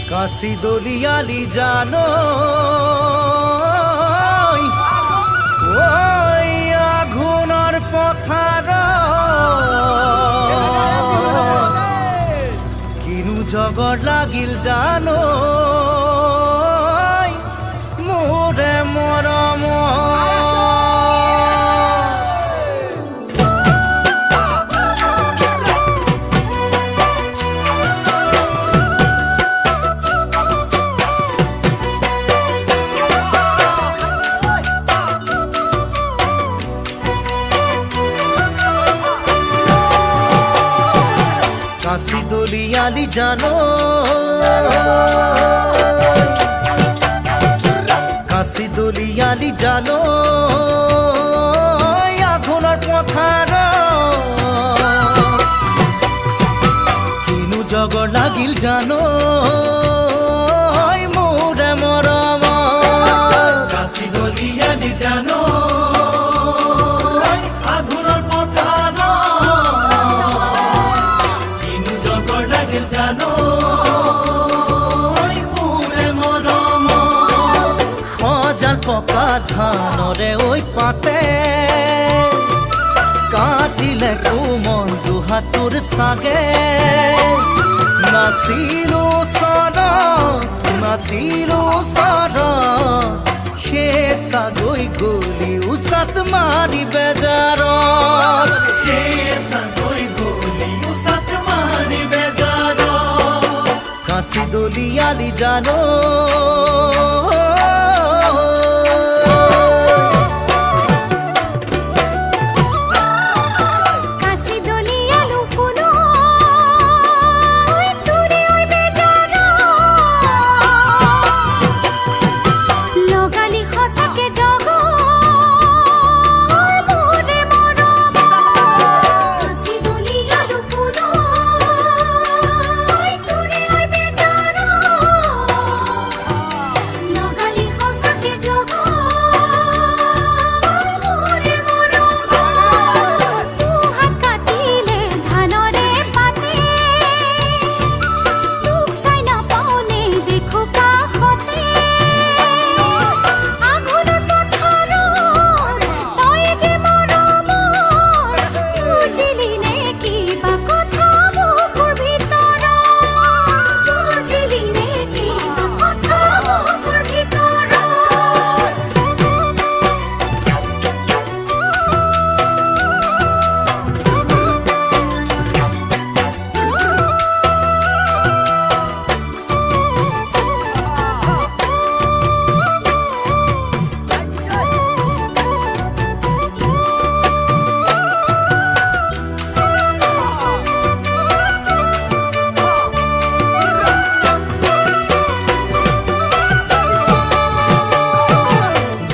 কাশি দলিয়ালি জানো ওই আগুনৰ পথাৰ কিনো জগৰ লাগিল জানো মোৰে মৰম কাশি দলিয়ালি জানো কাশি দলিয়ালি জানো আগুনৰ পথাৰ কিনো জগৰ লাগিল জানো মোৰে মৰম কাশি দলিয়ালি জানো আগুনৰ পথাৰ জানো মোৰে মৰম সজাল পকা ধানৰে ঐ পাতে কাটিলে কোমল দুহাতৰ চাগে নাচিলো চৰ সেই চাগৈ গলি উচাত মাৰি বেজাৰত সেই চাগৈ গলি উচাত মাৰি কাশি দলিয়ালি জানো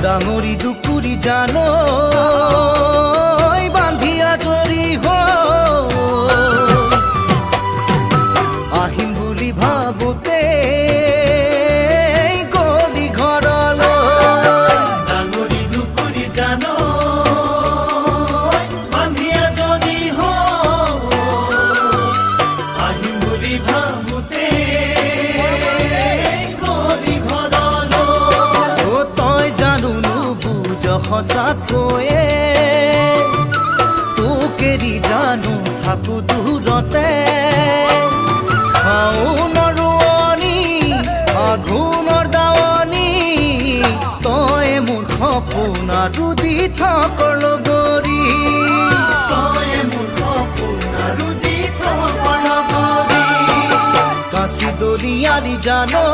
ডাঙৰি দুকুৰি জানো বান্ধিয়া ধৰি আহিম বুলি ভাবোতে গলি ঘৰলৈ ডাঙৰি দুকুৰি জানো বান্ধিয়া ধৰি আহিম বুলি ভাবোতে সঁচাকৈয়ে তোকেৰি জানো থাকো দূৰতে শাওনৰ ৰোৱনী আঘোণৰ দাৱনী তই মোৰ সপোন আৰু দি থাক লগৰী তই মোৰ সপোন আৰু দি থাক লগৰী কাশি দলিয়ালি জানো